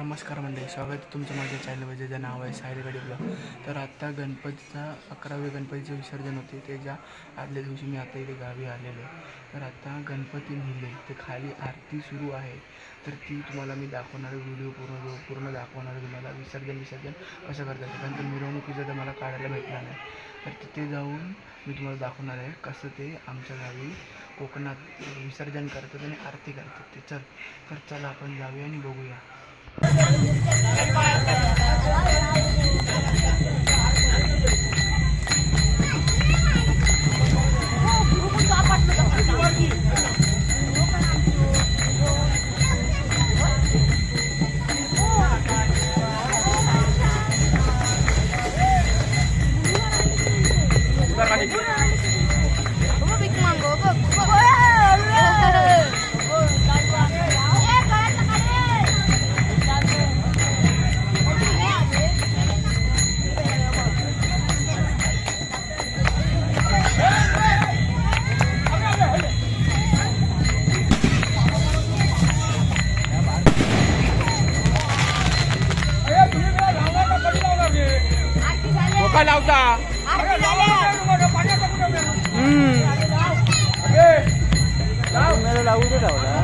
नमस्कार मंडळी, स्वागत आहे तुमचं माझ्या चॅनलवर ज्याचं नाव आहे साहिल गडी ब्लॉग. तर आत्ता गणपतीचा 11वे गणपतीचे विसर्जन होते, त्याच्या आदल्या दिवशी मी आता इथे गावी आलेलो. तर आता गणपती नेले ते खाली आरती सुरू आहे, तर ती तुम्हाला मी दाखवणार आहे. व्हिडिओ पूर्ण दाखवणार आहे तुम्हाला. विसर्जन कसं करतात, कारण तर मिरवणुकीचं तर मला काढायला भेटणार नाही. तर तिथे जाऊन मी तुम्हाला दाखवणार आहे कसं ते आमच्या गावी कोकणात विसर्जन करतात आणि आरती करतात ते. तर चला आपण जाऊया आणि बघूया. लावता लावू दे लावला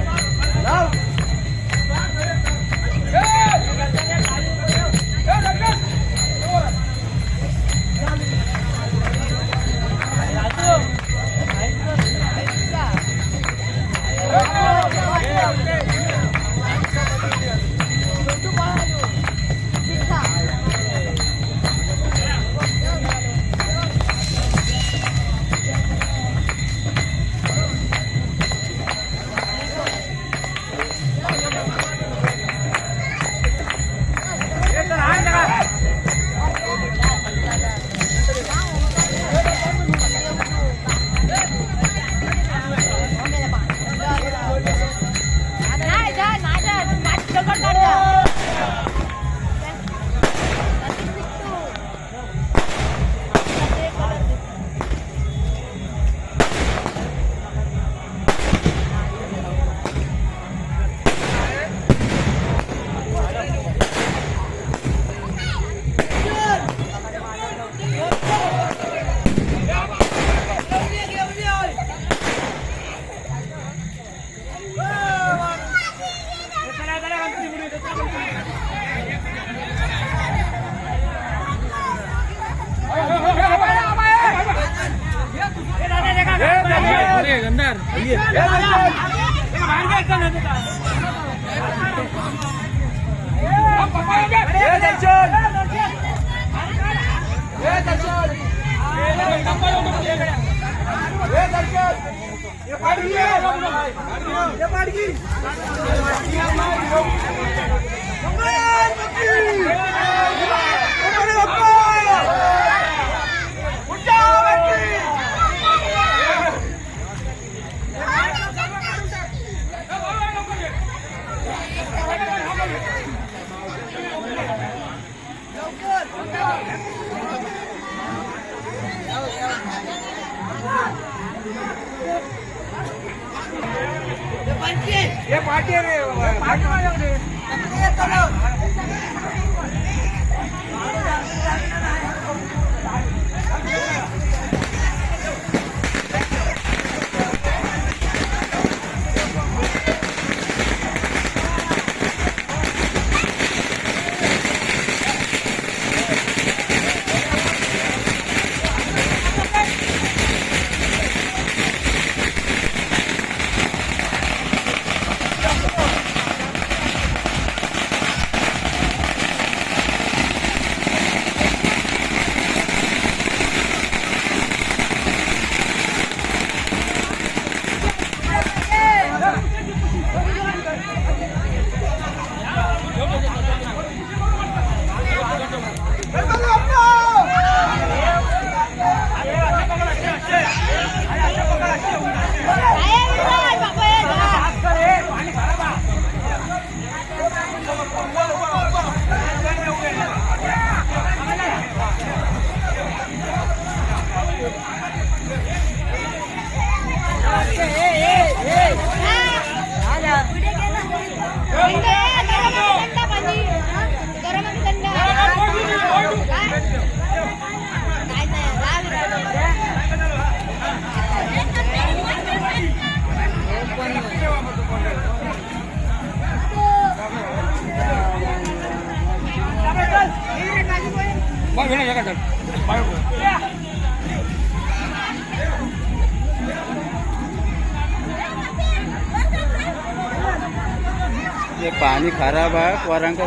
ये पाणी खराब आहे वरांक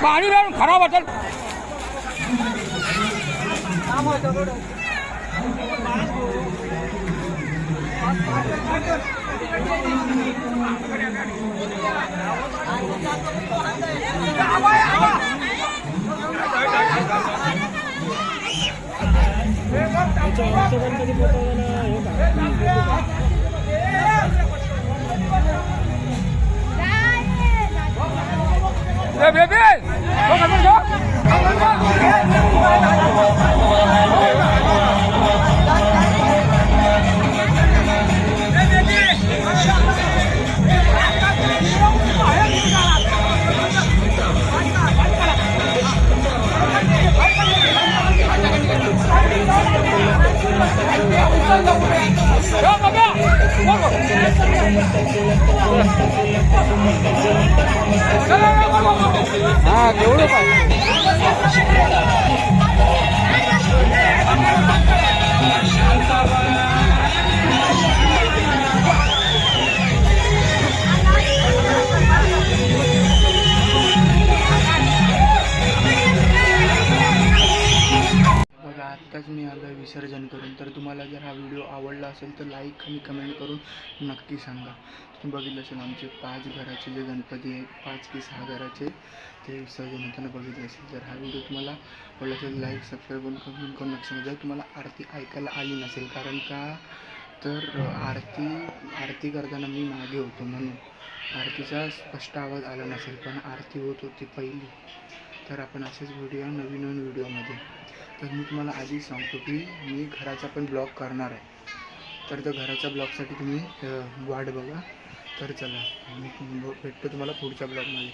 पाणी खराब असेल हा केवढं पाहिजे बघा आत्ताच मी आलो आहे विसर्जन करून. तर तुम्हाला जर हा व्हिडिओ आवडला असेल तर लाईक आणि कमेंट करून नक्की सांगा. तुम्ही बघितलं असेल आमचे 5 घराचे जे गणपती आहेत, 5 की 6 घराचे ते विसर्जन होताना बघितले असेल. तर हा व्हिडिओ तुम्हाला आवडला असेल लाईक सबस्क्राईब करून नक्की सांगा. जर तुम्हाला आरती ऐकायला आली नसेल, कारण का तर आरती करताना मी मागे होतो म्हणून आरतीचा स्पष्ट आवाज आला नसेल, पण आरती होत होती पहिली. तर आपण असेच व्हिडिओ नवीन व्हिडिओमध्ये. तर मी तुम्हाला आधीच सांगतो की मी घराचा पण ब्लॉग करणार आहे. तर त्या घराच्या ब्लॉगसाठी तुम्ही वाट बघा. तर चला मी भेटतो तुम्हाला पुढच्या ब्लॉगमध्ये.